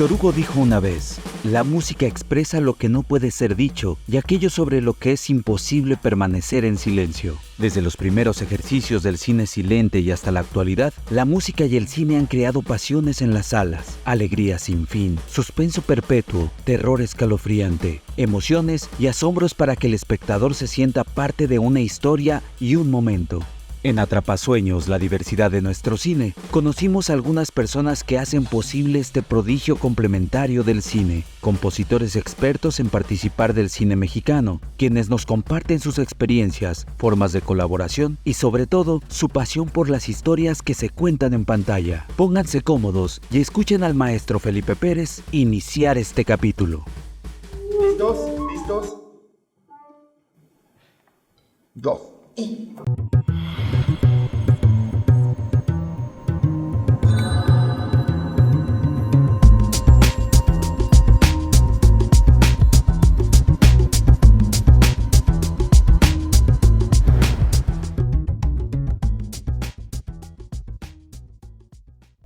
Víctor Hugo dijo una vez: la música expresa lo que no puede ser dicho y aquello sobre lo que es imposible permanecer en silencio. Desde los primeros ejercicios del cine silente y hasta la actualidad, la música y el cine han creado pasiones en las salas, alegría sin fin, suspenso perpetuo, terror escalofriante, emociones y asombros para que el espectador se sienta parte de una historia y un momento. En Atrapasueños, la diversidad de nuestro cine, conocimos a algunas personas que hacen posible este prodigio complementario del cine, compositores expertos en participar del cine mexicano, quienes nos comparten sus experiencias, formas de colaboración y sobre todo, su pasión por las historias que se cuentan en pantalla. Pónganse cómodos y escuchen al maestro Felipe Pérez iniciar este capítulo. ¿Listos? ¿Listos? Dos.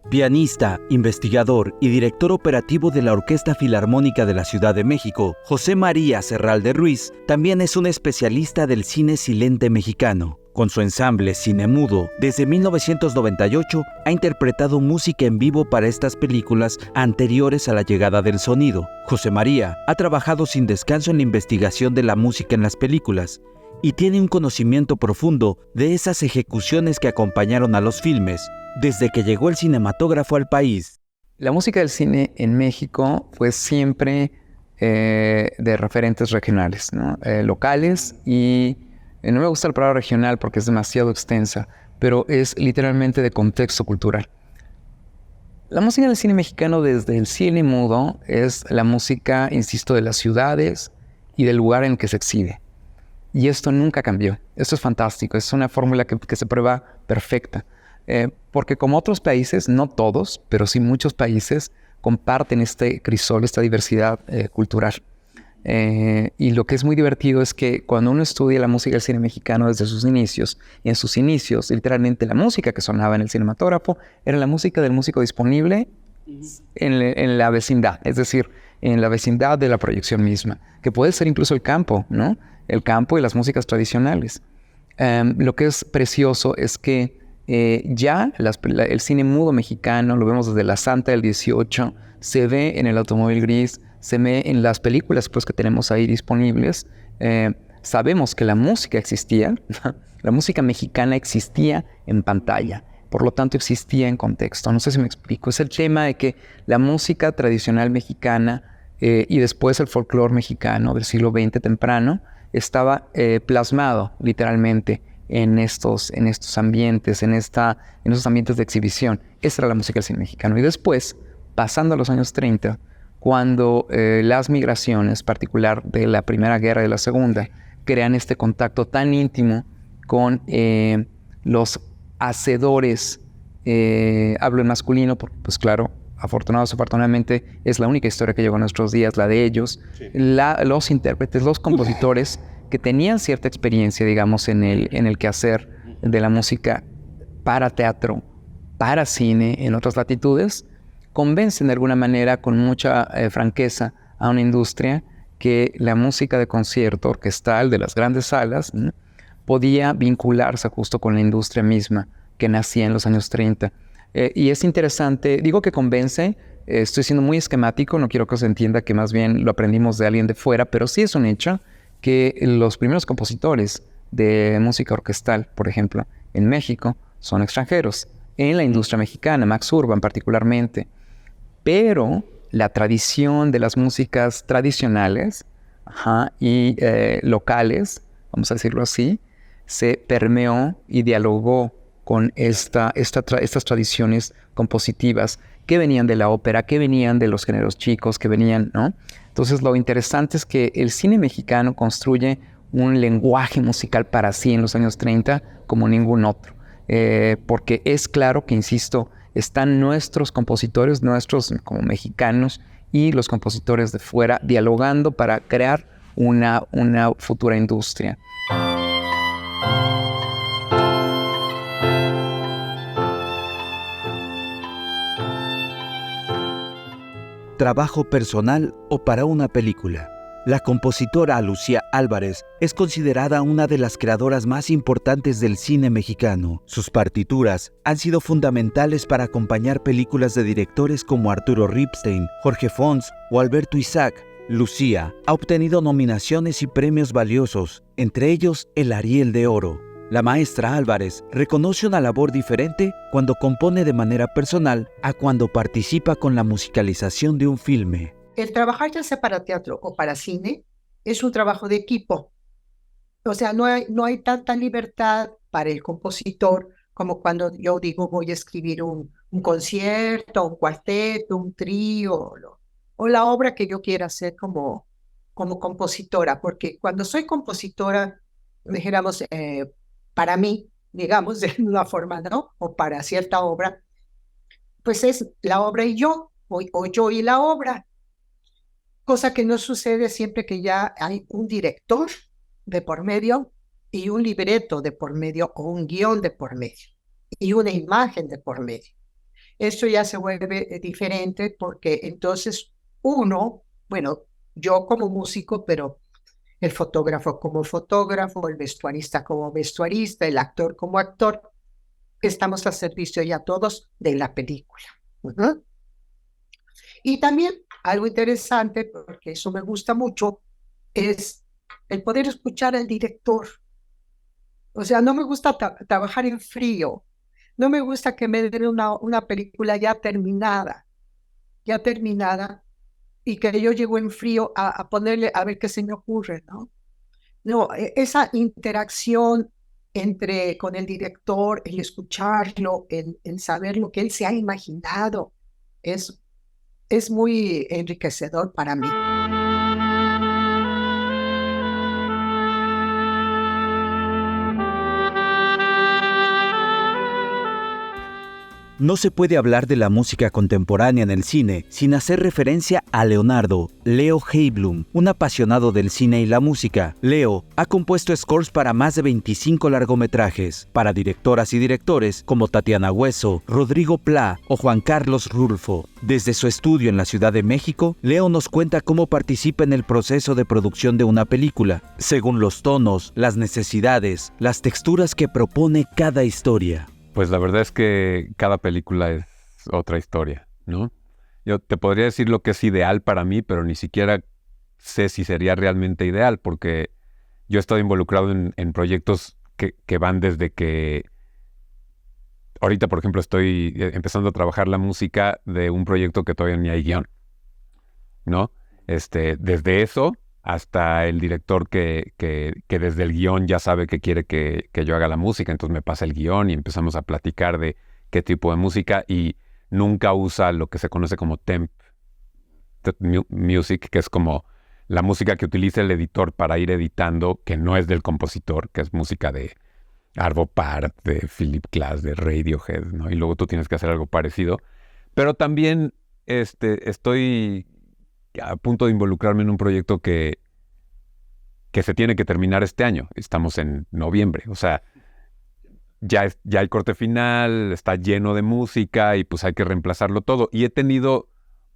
Pianista, investigador y director operativo de la Orquesta Filarmónica de la Ciudad de México, José María Serralde Ruiz también es un especialista del cine silente mexicano. Con su ensamble Cine Mudo, desde 1998 ha interpretado música en vivo para estas películas anteriores a la llegada del sonido. José María ha trabajado sin descanso en la investigación de la música en las películas y tiene un conocimiento profundo de esas ejecuciones que acompañaron a los filmes desde que llegó el cinematógrafo al país. La música del cine en México fue siempre de referentes regionales, ¿no? Locales y no me gusta la palabra regional porque es demasiado extensa, pero es literalmente de contexto cultural. La música del cine mexicano desde el cine mudo es la música, insisto, de las ciudades y del lugar en el que se exhibe. Y esto nunca cambió. Esto es fantástico. Es una fórmula que se prueba perfecta. Porque como otros países, no todos, pero sí muchos países, comparten este crisol, esta diversidad cultural. Y lo que es muy divertido es que cuando uno estudia la música del cine mexicano desde sus inicios, en sus inicios, literalmente la música que sonaba en el cinematógrafo era la música del músico disponible en la vecindad, es decir, en la vecindad de la proyección misma, que puede ser incluso el campo, ¿no? El campo y las músicas tradicionales. Lo que es precioso es que ya el cine mudo mexicano, lo vemos desde La Santa del 18, se ve en El Automóvil Gris, se ve en las películas pues, que tenemos ahí disponibles. Sabemos que la música existía, la música mexicana existía en pantalla, por lo tanto existía en contexto. No sé si me explico. Es el tema de que la música tradicional mexicana y después el folclore mexicano del siglo XX temprano estaba plasmado literalmente en estos ambientes, en esos ambientes de exhibición. Esa era la música del cine mexicano. Y después, pasando a los años 30, cuando las migraciones, particular de la Primera Guerra y de la Segunda, crean este contacto tan íntimo con los hacedores, hablo en masculino, porque pues claro, afortunadamente es la única historia que llegó a nuestros días, la de ellos, sí. Los intérpretes, los compositores que tenían cierta experiencia, digamos, en el quehacer de la música para teatro, para cine, en otras latitudes, convencen de alguna manera, con mucha franqueza, a una industria que la música de concierto orquestal de las grandes salas podía vincularse justo con la industria misma que nacía en los años 30. Y es interesante, digo que convence, estoy siendo muy esquemático, no quiero que se entienda que más bien lo aprendimos de alguien de fuera, pero sí es un hecho que los primeros compositores de música orquestal, por ejemplo, en México, son extranjeros, en la industria mexicana, Max Urban particularmente. Pero la tradición de las músicas tradicionales y locales, vamos a decirlo así, se permeó y dialogó con estas tradiciones compositivas que venían de la ópera, que venían de los géneros chicos, que venían, ¿no? Entonces, lo interesante es que el cine mexicano construye un lenguaje musical para sí en los años 30 como ningún otro. Porque es claro que, insisto, están nuestros compositores, nuestros como mexicanos, y los compositores de fuera dialogando para crear una futura industria. trabajo personal o para una película. La compositora Lucía Álvarez es considerada una de las creadoras más importantes del cine mexicano. Sus partituras han sido fundamentales para acompañar películas de directores como Arturo Ripstein, Jorge Fons o Alberto Isaac. Lucía ha obtenido nominaciones y premios valiosos, entre ellos el Ariel de Oro. La maestra Álvarez reconoce una labor diferente cuando compone de manera personal a cuando participa con la musicalización de un filme. El trabajar ya sea para teatro o para cine es un trabajo de equipo. O sea, no hay tanta libertad para el compositor como cuando yo digo voy a escribir un concierto, un cuarteto, un trío o la obra que yo quiera hacer como compositora. Porque cuando soy compositora, dijéramos, para mí, digamos, de una forma, ¿no? O para cierta obra, pues es la obra y yo, o yo y la obra. Cosa que no sucede siempre que ya hay un director de por medio y un libreto de por medio o un guión de por medio y una imagen de por medio. Esto ya se vuelve diferente porque entonces uno, bueno, yo como músico, pero el fotógrafo como fotógrafo, el vestuarista como vestuarista, el actor como actor, estamos al servicio ya todos de la película. Uh-huh. Y también algo interesante, porque eso me gusta mucho, es el poder escuchar al director. O sea, no me gusta trabajar en frío. No me gusta que me den una película ya terminada, y que yo llego en frío a ponerle a ver qué se me ocurre, ¿no? No, esa interacción con el director, el escucharlo, el saber lo que él se ha imaginado, es muy enriquecedor para mí. No se puede hablar de la música contemporánea en el cine sin hacer referencia a Leonardo, Leo Heiblum, un apasionado del cine y la música. Leo ha compuesto scores para más de 25 largometrajes, para directoras y directores como Tatiana Hueso, Rodrigo Plá o Juan Carlos Rulfo. Desde su estudio en la Ciudad de México, Leo nos cuenta cómo participa en el proceso de producción de una película, según los tonos, las necesidades, las texturas que propone cada historia. Pues la verdad es que cada película es otra historia, ¿no? Yo te podría decir lo que es ideal para mí, pero ni siquiera sé si sería realmente ideal, porque yo he estado involucrado en proyectos que van desde que... Ahorita, por ejemplo, estoy empezando a trabajar la música de un proyecto que todavía ni hay guión, ¿no? Desde eso hasta el director que desde el guión ya sabe que quiere que yo haga la música, entonces me pasa el guión y empezamos a platicar de qué tipo de música y nunca usa lo que se conoce como temp music, que es como la música que utiliza el editor para ir editando, que no es del compositor, que es música de Arvo Pärt, de Philip Glass, de Radiohead, ¿no? Y luego tú tienes que hacer algo parecido. Pero también estoy a punto de involucrarme en un proyecto que se tiene que terminar este año. Estamos en noviembre, o sea, ya hay corte final, está lleno de música y pues hay que reemplazarlo todo. Y he tenido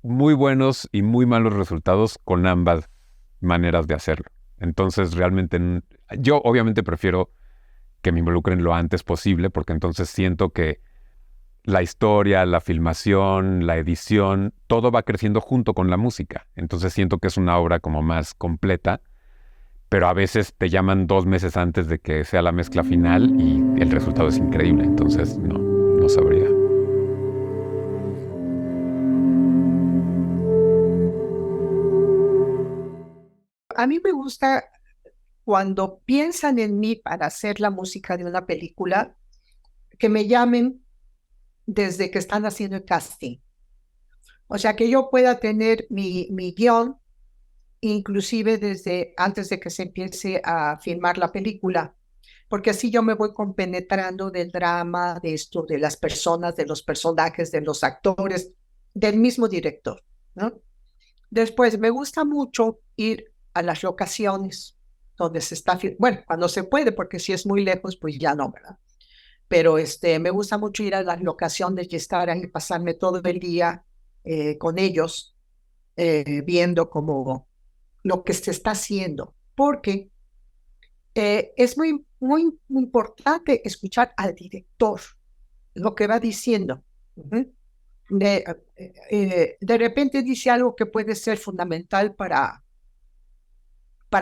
muy buenos y muy malos resultados con ambas maneras de hacerlo. Entonces realmente yo obviamente prefiero que me involucren lo antes posible, porque entonces siento que la historia, la filmación, la edición, todo va creciendo junto con la música. Entonces siento que es una obra como más completa, pero a veces te llaman 2 meses antes de que sea la mezcla final y el resultado es increíble. Entonces no sabría. A mí me gusta cuando piensan en mí para hacer la música de una película, que me llamen desde que están haciendo el casting. O sea, que yo pueda tener mi guión, inclusive desde antes de que se empiece a filmar la película, porque así yo me voy compenetrando del drama, de esto, de las personas, de los personajes, de los actores, del mismo director, ¿no? Después, me gusta mucho ir a las locaciones donde se está filmando. Bueno, cuando se puede, porque si es muy lejos, pues ya no, ¿verdad? Pero me gusta mucho ir a las locaciones y estar ahí, pasarme todo el día con ellos viendo como lo que se está haciendo, porque es muy, muy importante escuchar al director, lo que va diciendo. Uh-huh. De repente dice algo que puede ser fundamental para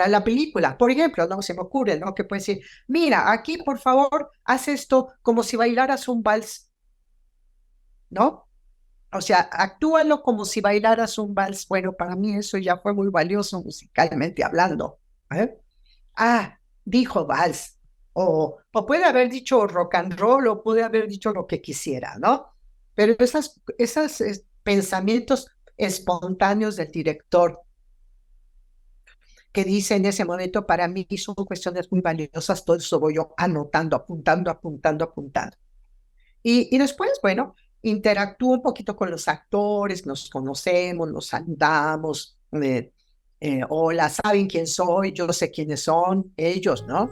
la película. Por ejemplo, no se me ocurre, ¿no? Que puede decir, mira, aquí por favor, haz esto como si bailaras un vals, ¿no? O sea, actúalo como si bailaras un vals. Bueno, para mí eso ya fue muy valioso musicalmente hablando. ¿Eh? Dijo vals. O puede haber dicho rock and roll, o puede haber dicho lo que quisiera, ¿no? Pero esos pensamientos espontáneos del director que dice en ese momento, para mí son cuestiones muy valiosas, todo eso voy yo anotando, apuntando. Y después, bueno, interactúo un poquito con los actores, nos conocemos, nos saludamos, hola, ¿saben quién soy? Yo sé quiénes son ellos, ¿no?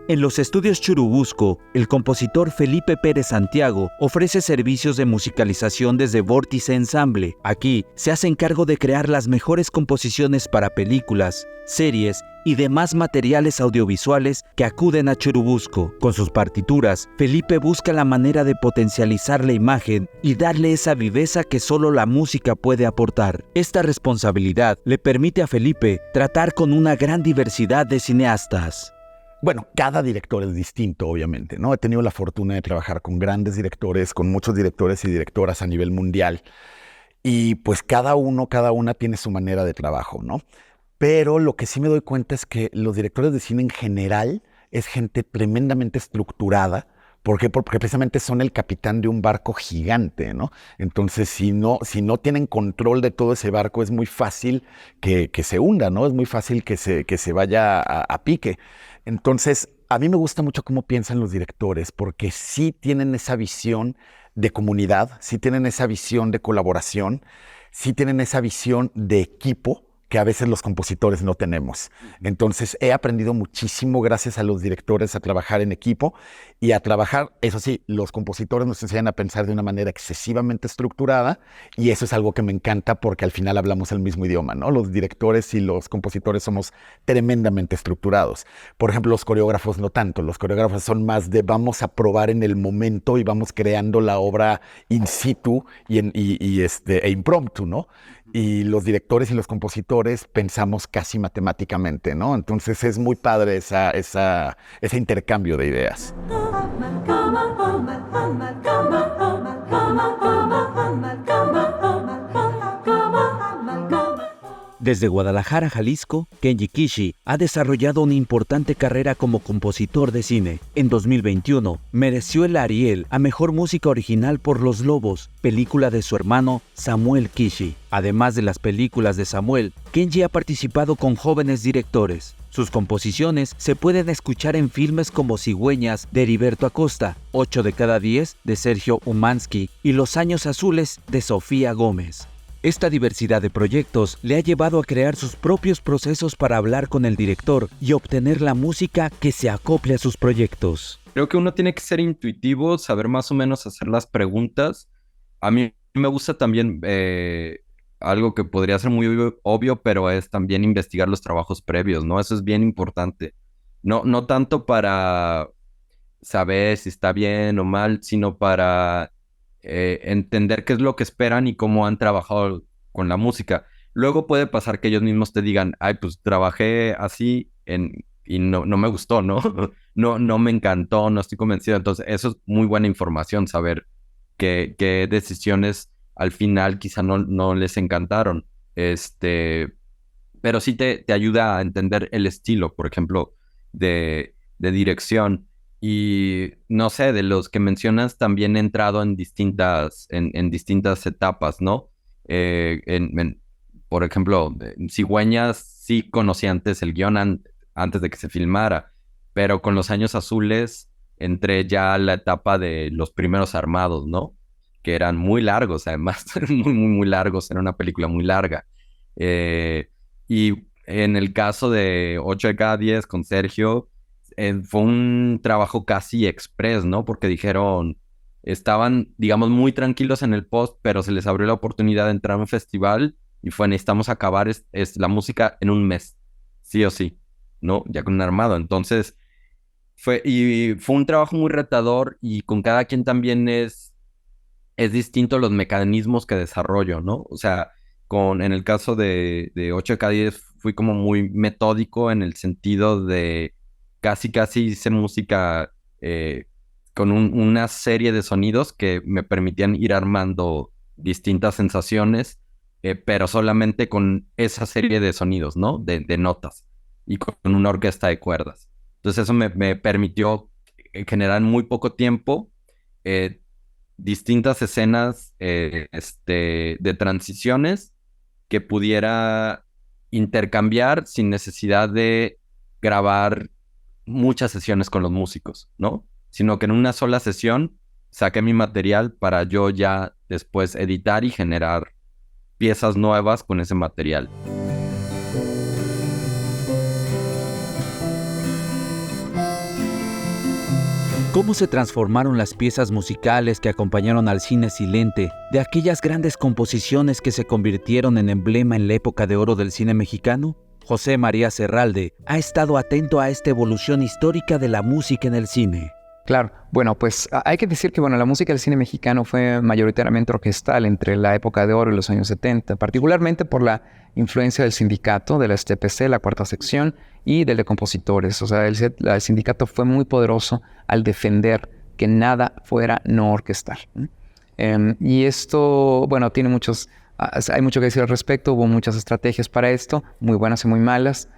En los estudios Churubusco, el compositor Felipe Pérez Santiago ofrece servicios de musicalización desde Vórtice Ensamble. Aquí se hacen cargo de crear las mejores composiciones para películas, series y demás materiales audiovisuales que acuden a Churubusco. Con sus partituras, Felipe busca la manera de potencializar la imagen y darle esa viveza que solo la música puede aportar. Esta responsabilidad le permite a Felipe tratar con una gran diversidad de cineastas. Bueno, cada director es distinto, obviamente, ¿no? He tenido la fortuna de trabajar con grandes directores, con muchos directores y directoras a nivel mundial. Y pues cada una tiene su manera de trabajo, ¿no? Pero lo que sí me doy cuenta es que los directores de cine en general es gente tremendamente estructurada. ¿Por qué? Porque precisamente son el capitán de un barco gigante, ¿no? Entonces, si no tienen control de todo ese barco, es muy fácil que se hunda, ¿no? Es muy fácil que se vaya a pique. Entonces, a mí me gusta mucho cómo piensan los directores, porque sí tienen esa visión de comunidad, sí tienen esa visión de colaboración, sí tienen esa visión de equipo que a veces los compositores no tenemos. Entonces, he aprendido muchísimo gracias a los directores a trabajar en equipo y a trabajar, eso sí, los compositores nos enseñan a pensar de una manera excesivamente estructurada y eso es algo que me encanta porque al final hablamos el mismo idioma, ¿no? Los directores y los compositores somos tremendamente estructurados. Por ejemplo, los coreógrafos no tanto. Los coreógrafos son más de vamos a probar en el momento y vamos creando la obra in situ e impromptu, ¿no? Y los directores y los compositores pensamos casi matemáticamente, ¿no? Entonces es muy padre ese intercambio de ideas. Desde Guadalajara, Jalisco, Kenji Kishi ha desarrollado una importante carrera como compositor de cine. En 2021, mereció el Ariel a Mejor Música Original por Los Lobos, película de su hermano Samuel Kishi. Además de las películas de Samuel, Kenji ha participado con jóvenes directores. Sus composiciones se pueden escuchar en filmes como Cigüeñas de Heriberto Acosta, 8 de cada 10 de Sergio Umansky y Los Años Azules de Sofía Gómez. Esta diversidad de proyectos le ha llevado a crear sus propios procesos para hablar con el director y obtener la música que se acople a sus proyectos. Creo que uno tiene que ser intuitivo, saber más o menos hacer las preguntas. A mí me gusta también algo que podría ser muy obvio, pero es también investigar los trabajos previos, ¿no? Eso es bien importante. No tanto para saber si está bien o mal, sino para entender qué es lo que esperan y cómo han trabajado con la música. Luego puede pasar que ellos mismos te digan, ay, pues trabajé así y no me gustó, ¿no? No me encantó, no estoy convencido. Entonces, eso es muy buena información, saber qué decisiones al final quizá no les encantaron. Pero sí te ayuda a entender el estilo, por ejemplo, de dirección. Y no sé, de los que mencionas también he entrado en distintas etapas, ¿no? Por ejemplo, en Cigüeñas sí conocí antes el guión antes de que se filmara, pero con Los Años Azules entré ya a la etapa de los primeros armados, ¿no? Que eran muy largos, además, muy largos, era una película muy larga. Y en el caso de 8 de cada 10 con Sergio, fue un trabajo casi express, ¿no? Porque dijeron, estaban, digamos, muy tranquilos en el post, pero se les abrió la oportunidad de entrar a un festival y fue, necesitamos acabar es la música en un mes, sí o sí, ¿no? Ya con un armado. Entonces, fue un trabajo muy retador y con cada quien también es distinto los mecanismos que desarrollo, ¿no? O sea, en el caso de 8K10 fui como muy metódico en el sentido de casi hice música con una serie de sonidos que me permitían ir armando distintas sensaciones, pero solamente con esa serie de sonidos, ¿no? De notas y con una orquesta de cuerdas. Entonces eso me permitió generar en muy poco tiempo distintas escenas de transiciones que pudiera intercambiar sin necesidad de grabar muchas sesiones con los músicos, ¿no? Sino que en una sola sesión saqué mi material para yo ya después editar y generar piezas nuevas con ese material. ¿Cómo se transformaron las piezas musicales que acompañaron al cine silente de aquellas grandes composiciones que se convirtieron en emblema en la época de oro del cine mexicano? José María Serralde ha estado atento a esta evolución histórica de la música en el cine. Claro, bueno, pues hay que decir que la música del cine mexicano fue mayoritariamente orquestal entre la época de oro y los años 70, particularmente por la influencia del sindicato, de la STPC, la cuarta sección, y de compositores. O sea, el sindicato fue muy poderoso al defender que nada fuera no orquestal. Y esto, tiene hay mucho que decir al respecto, hubo muchas estrategias para esto, muy buenas y muy malas.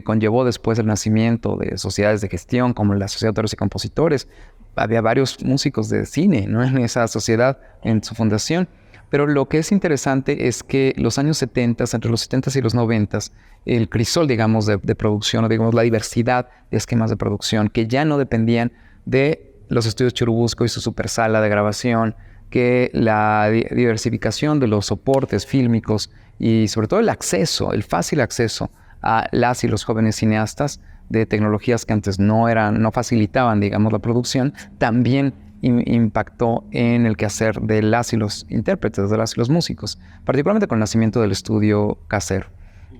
Conllevó después el nacimiento de sociedades de gestión como la Sociedad de Autores y Compositores. Había varios músicos de cine, ¿no?, en esa sociedad, en su fundación. Pero lo que es interesante es que los años 70, entre los 70 y los 90, el crisol, digamos, de producción, o digamos la diversidad de esquemas de producción que ya no dependían de los estudios Churubusco y su super sala de grabación, que la diversificación de los soportes fílmicos y sobre todo el fácil acceso a las y los jóvenes cineastas de tecnologías que antes no facilitaban, digamos, la producción, también impactó en el quehacer de las y los intérpretes, de las y los músicos, particularmente con el nacimiento del estudio casero.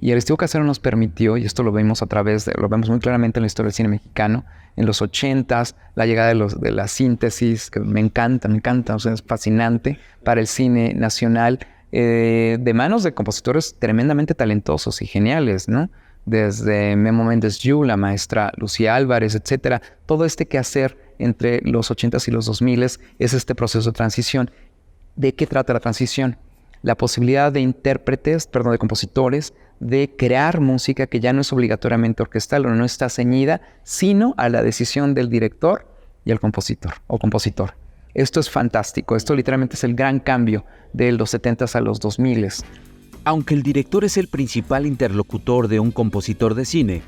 Y el estudio casero nos permitió, y esto lo vemos muy claramente en la historia del cine mexicano, en los 80s, la llegada de la síntesis, que me encanta, o sea, es fascinante para el cine nacional, de manos de compositores tremendamente talentosos y geniales, ¿no? Desde Memo Méndez Yu, la maestra Lucía Álvarez, etcétera. Todo este quehacer entre los 80s y los 2000s es este proceso de transición. ¿De qué trata la transición? La posibilidad de de compositores, de crear música que ya no es obligatoriamente orquestal o no está ceñida, sino a la decisión del director y el compositor o compositor. Esto es fantástico. Esto literalmente es el gran cambio de los 70s a los 2000s. Aunque el director es el principal interlocutor de un compositor de cine,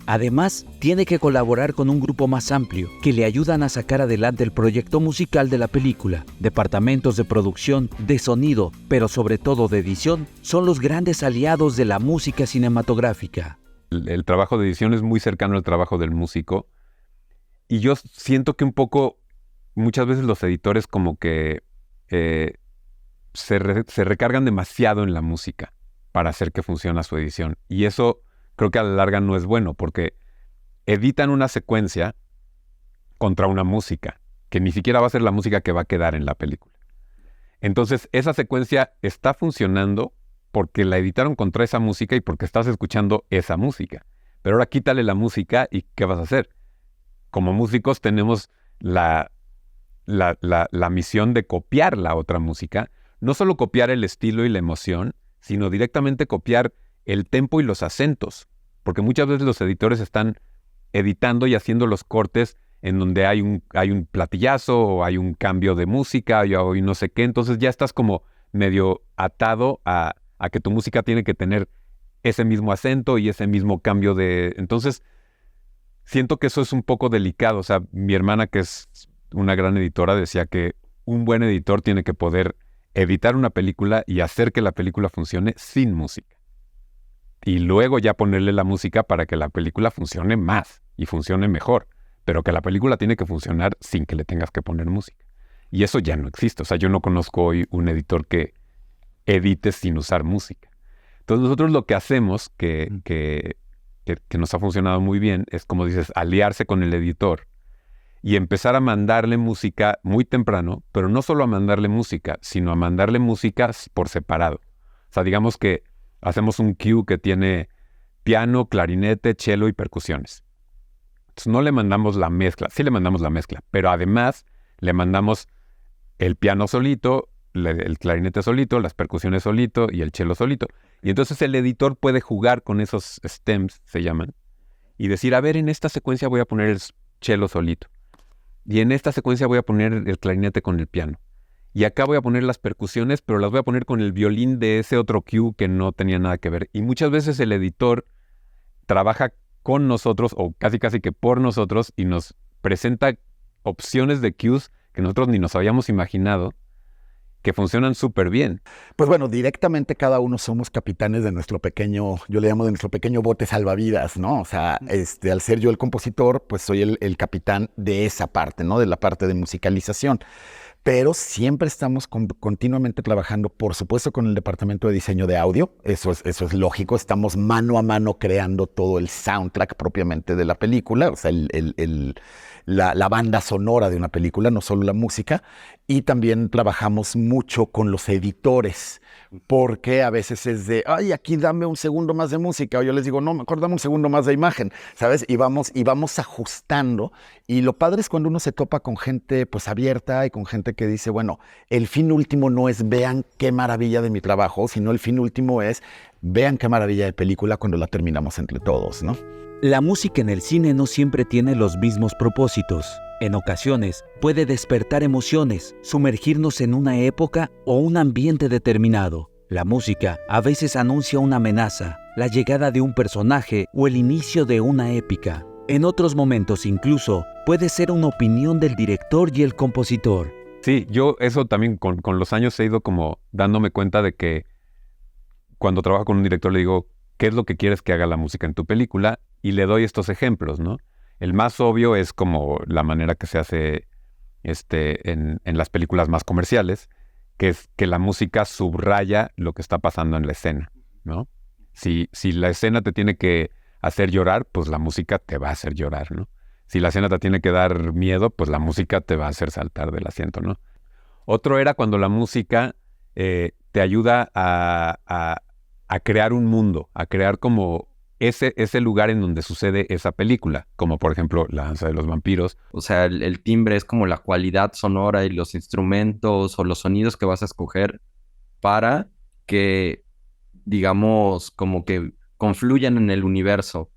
además, tiene que colaborar con un grupo más amplio que le ayudan a sacar adelante el proyecto musical de la película. Departamentos de producción, de sonido, pero sobre todo de edición, son los grandes aliados de la música cinematográfica. El trabajo de edición es muy cercano al trabajo del músico, y yo siento que un poco, muchas veces los editores como que se recargan demasiado en la música para hacer que funcione su edición. Y eso creo que a la larga no es bueno, porque editan una secuencia contra una música, que ni siquiera va a ser la música que va a quedar en la película. Entonces, esa secuencia está funcionando porque la editaron contra esa música y porque estás escuchando esa música. Pero ahora quítale la música y ¿qué vas a hacer? Como músicos tenemos la misión de copiar la otra música. No solo copiar el estilo y la emoción, sino directamente copiar el tempo y los acentos. Porque muchas veces los editores están editando y haciendo los cortes en donde hay un platillazo o hay un cambio de música o no sé qué. Entonces ya estás como medio atado a que tu música tiene que tener ese mismo acento y ese mismo cambio de... Entonces siento que eso es un poco delicado. O sea, mi hermana, que es una gran editora, decía que un buen editor tiene que poder editar una película y hacer que la película funcione sin música. Y luego ya ponerle la música para que la película funcione más y funcione mejor. Pero que la película tiene que funcionar sin que le tengas que poner música. Y eso ya no existe. O sea, yo no conozco hoy un editor que edites sin usar música. Entonces nosotros lo que hacemos, que nos ha funcionado muy bien, es, como dices, aliarse con el editor y empezar a mandarle música muy temprano, pero no solo a mandarle música, sino a mandarle música por separado. O sea, digamos que hacemos un cue que tiene piano, clarinete, cello y percusiones. Entonces no le mandamos la mezcla, sí le mandamos la mezcla, pero además le mandamos el piano solito, el clarinete solito, las percusiones solito y el cello solito. Y entonces el editor puede jugar con esos stems, se llaman, y decir, a ver, en esta secuencia voy a poner el cello solito. Y en esta secuencia voy a poner el clarinete con el piano. Y acá voy a poner las percusiones, pero las voy a poner con el violín de ese otro cue que no tenía nada que ver. Y muchas veces el editor trabaja con nosotros, o casi que por nosotros, y nos presenta opciones de cues que nosotros ni nos habíamos imaginado, que funcionan súper bien. Pues bueno, directamente cada uno somos capitanes de nuestro pequeño, yo le llamo de nuestro pequeño bote salvavidas, ¿no? O sea, al ser yo el compositor, pues soy el capitán de esa parte, ¿no? De la parte de musicalización. Pero siempre estamos continuamente trabajando, por supuesto, con el departamento de diseño de audio. Eso es lógico. Estamos mano a mano creando todo el soundtrack propiamente de la película, o sea, la banda sonora de una película, no solo la música. Y también trabajamos mucho con los editores, porque a veces es de, ay, aquí dame un segundo más de música. O yo les digo, no, mejor dame un segundo más de imagen, ¿sabes? Y vamos ajustando. Y lo padre es cuando uno se topa con gente pues abierta y con gente que dice, bueno, el fin último no es vean qué maravilla de mi trabajo, sino el fin último es vean qué maravilla de película cuando la terminamos entre todos, ¿no? La música en el cine no siempre tiene los mismos propósitos. En ocasiones, puede despertar emociones, sumergirnos en una época o un ambiente determinado. La música a veces anuncia una amenaza, la llegada de un personaje o el inicio de una épica. En otros momentos incluso, puede ser una opinión del director y el compositor. Sí, yo eso también con los años he ido como dándome cuenta de que cuando trabajo con un director le digo, ¿qué es lo que quieres que haga la música en tu película? Y le doy estos ejemplos, ¿no? El más obvio es como la manera que se hace en las películas más comerciales, que es que la música subraya lo que está pasando en la escena, ¿no? Si la escena te tiene que hacer llorar, pues la música te va a hacer llorar, ¿no? Si la escena te tiene que dar miedo, pues la música te va a hacer saltar del asiento, ¿no? Otro era cuando la música te ayuda a crear un mundo, a crear como ese lugar en donde sucede esa película, como por ejemplo La Danza de los Vampiros. O sea, el timbre es como la cualidad sonora y los instrumentos o los sonidos que vas a escoger para que, digamos, como que confluyan en el universo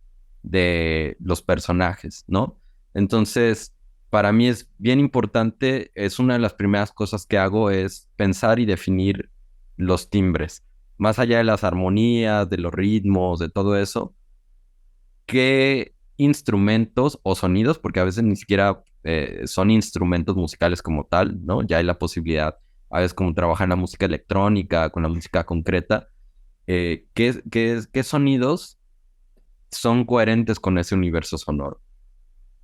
de los personajes, ¿no? Entonces, para mí es bien importante, es una de las primeras cosas que hago es pensar y definir los timbres. Más allá de las armonías, de los ritmos, de todo eso, ¿qué instrumentos o sonidos? Porque a veces ni siquiera son instrumentos musicales como tal, ¿no? Ya hay la posibilidad, a veces como trabajar en la música electrónica, con la música concreta, ¿qué sonidos son coherentes con ese universo sonoro,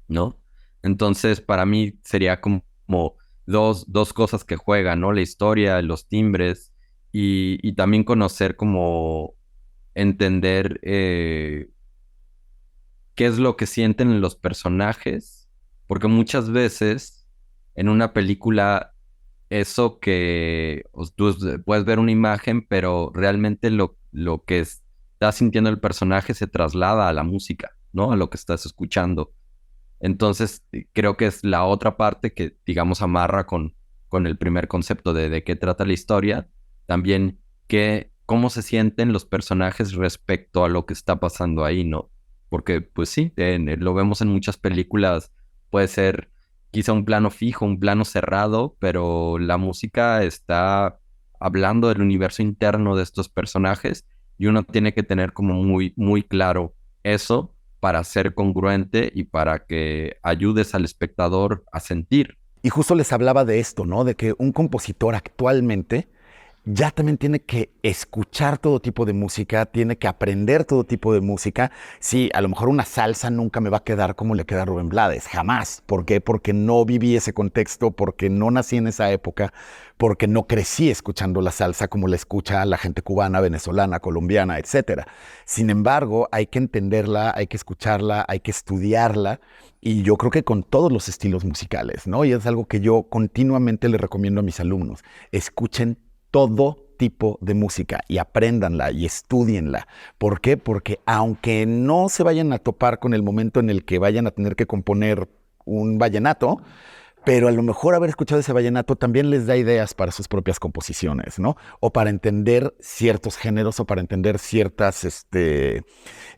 ¿no? Entonces, para mí sería como dos cosas que juegan, ¿no? La historia, los timbres y también conocer como entender qué es lo que sienten los personajes, porque muchas veces en una película eso que tú puedes ver una imagen, pero realmente lo que está sintiendo el personaje se traslada a la música, ¿no? A lo que estás escuchando. Entonces, creo que es la otra parte que, digamos, amarra con el primer concepto de qué trata la historia. También cómo se sienten los personajes respecto a lo que está pasando ahí, ¿no? Porque, pues sí, lo vemos en muchas películas. Puede ser quizá un plano fijo, un plano cerrado, pero la música está hablando del universo interno de estos personajes y uno tiene que tener como muy, muy claro eso para ser congruente y para que ayudes al espectador a sentir. Y justo les hablaba de esto, ¿no? De que un compositor actualmente ya también tiene que escuchar todo tipo de música, tiene que aprender todo tipo de música. Sí, a lo mejor una salsa nunca me va a quedar como le queda a Rubén Blades, jamás. ¿Por qué? Porque no viví ese contexto, porque no nací en esa época, porque no crecí escuchando la salsa como la escucha la gente cubana, venezolana, colombiana, etcétera. Sin embargo, hay que entenderla, hay que escucharla, hay que estudiarla, y yo creo que con todos los estilos musicales, ¿no? Y es algo que yo continuamente le recomiendo a mis alumnos. Escuchen todo tipo de música y apréndanla y estúdienla. ¿Por qué? Porque aunque no se vayan a topar con el momento en el que vayan a tener que componer un vallenato, pero a lo mejor haber escuchado ese vallenato también les da ideas para sus propias composiciones, ¿no? O para entender ciertos géneros o para entender ciertas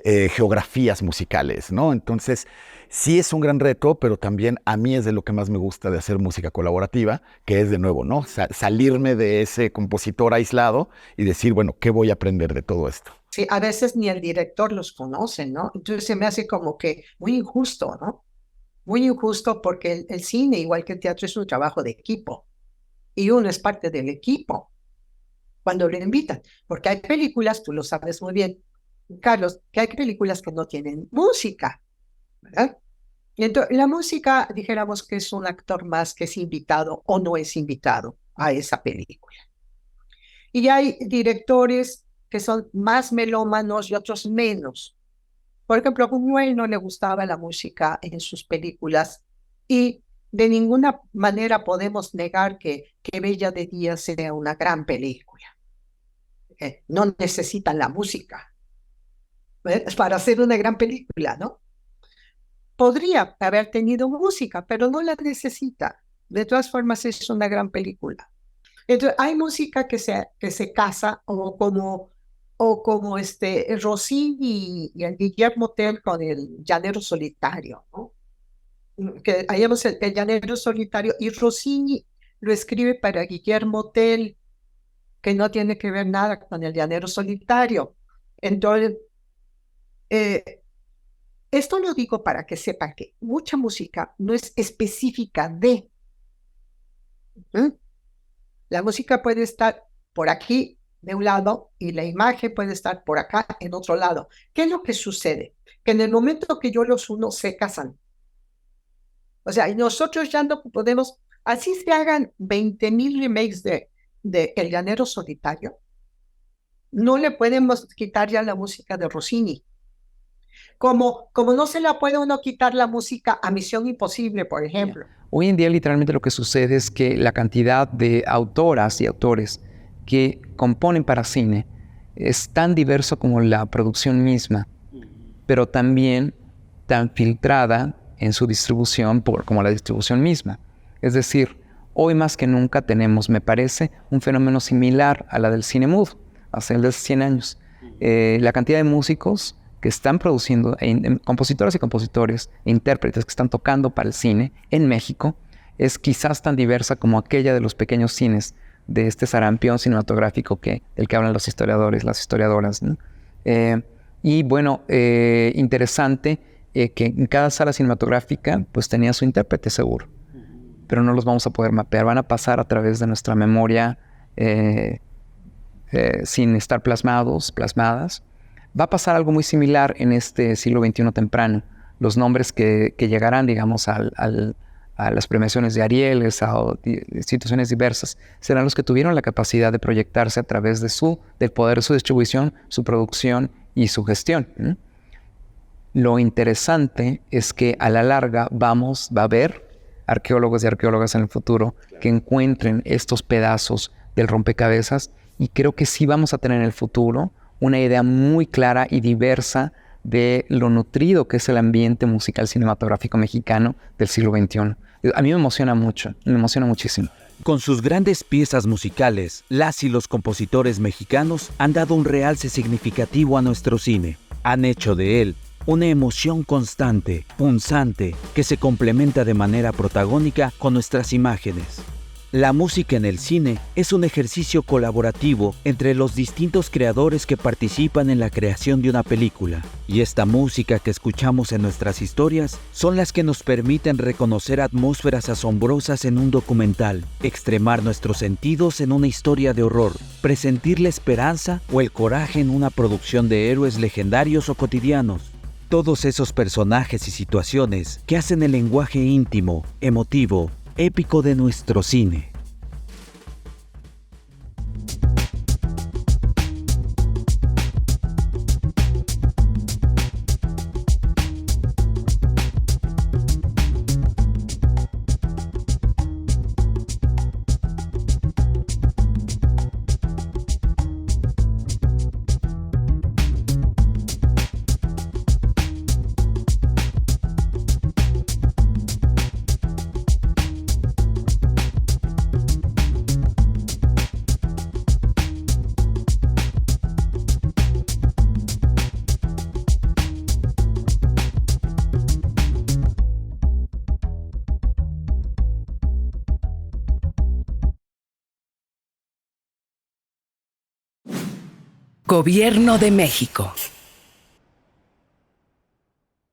geografías musicales, ¿no? Entonces, sí es un gran reto, pero también a mí es de lo que más me gusta de hacer música colaborativa, que es de nuevo, ¿no? Salirme de ese compositor aislado y decir, bueno, ¿qué voy a aprender de todo esto? Sí, a veces ni el director los conoce, ¿no? Entonces se me hace como que muy injusto, ¿no? Muy injusto porque el cine, igual que el teatro, es un trabajo de equipo. Y uno es parte del equipo cuando lo invitan. Porque hay películas, tú lo sabes muy bien, Carlos, que hay películas que no tienen música, ¿verdad? Y entonces, la música, dijéramos que es un actor más que es invitado o no es invitado a esa película. Y hay directores que son más melómanos y otros menos. Por ejemplo, a Buñuel no le gustaba la música en sus películas y de ninguna manera podemos negar que Bella de Día sea una gran película. No necesitan la música para hacer una gran película, ¿no? Podría haber tenido música, pero no la necesita. De todas formas, es una gran película. Entonces, hay música que se casa o como Rossini y el Guillermo Tell con el Llanero Solitario, ¿no? Que hayamos el Llanero Solitario y Rossini lo escribe para Guillermo Tell, que no tiene que ver nada con el Llanero Solitario. Entonces, esto lo digo para que sepan que mucha música no es específica de. La música puede estar por aquí de un lado y la imagen puede estar por acá en otro lado. ¿Qué es lo que sucede? Que en el momento que yo los uno se casan. O sea, y nosotros ya no podemos, así se hagan 20,000 remakes de El Llanero Solitario, no le podemos quitar ya la música de Rossini. Como no se la puede uno quitar la música a Misión Imposible, por ejemplo. Hoy en día literalmente lo que sucede es que la cantidad de autoras y autores que componen para cine es tan diverso como la producción misma, pero también tan filtrada en su distribución como la distribución misma. Es decir, hoy más que nunca tenemos, me parece, un fenómeno similar a la del cine mudo, hace el de 100 años. La cantidad de músicos que están produciendo, compositoras y compositores e intérpretes que están tocando para el cine en México, es quizás tan diversa como aquella de los pequeños cines de este sarampión cinematográfico del que hablan los historiadores, las historiadoras, ¿no? Y bueno, interesante que en cada sala cinematográfica pues tenía su intérprete seguro, pero no los vamos a poder mapear, van a pasar a través de nuestra memoria sin estar plasmadas. Va a pasar algo muy similar en este siglo XXI temprano. Los nombres que llegarán, digamos, a las premiaciones de Arieles, a instituciones diversas, serán los que tuvieron la capacidad de proyectarse a través del poder de su distribución, su producción y su gestión. Lo interesante es que a la larga va a haber arqueólogos y arqueólogas en el futuro que encuentren estos pedazos del rompecabezas, y creo que sí vamos a tener en el futuro una idea muy clara y diversa de lo nutrido que es el ambiente musical cinematográfico mexicano del siglo XXI. A mí me emociona mucho, me emociona muchísimo. Con sus grandes piezas musicales, las y los compositores mexicanos han dado un realce significativo a nuestro cine. Han hecho de él una emoción constante, punzante, que se complementa de manera protagónica con nuestras imágenes. La música en el cine es un ejercicio colaborativo entre los distintos creadores que participan en la creación de una película. Y esta música que escuchamos en nuestras historias son las que nos permiten reconocer atmósferas asombrosas en un documental, extremar nuestros sentidos en una historia de horror, presentir la esperanza o el coraje en una producción de héroes legendarios o cotidianos. Todos esos personajes y situaciones que hacen el lenguaje íntimo, emotivo, épico de nuestro cine. Gobierno de México.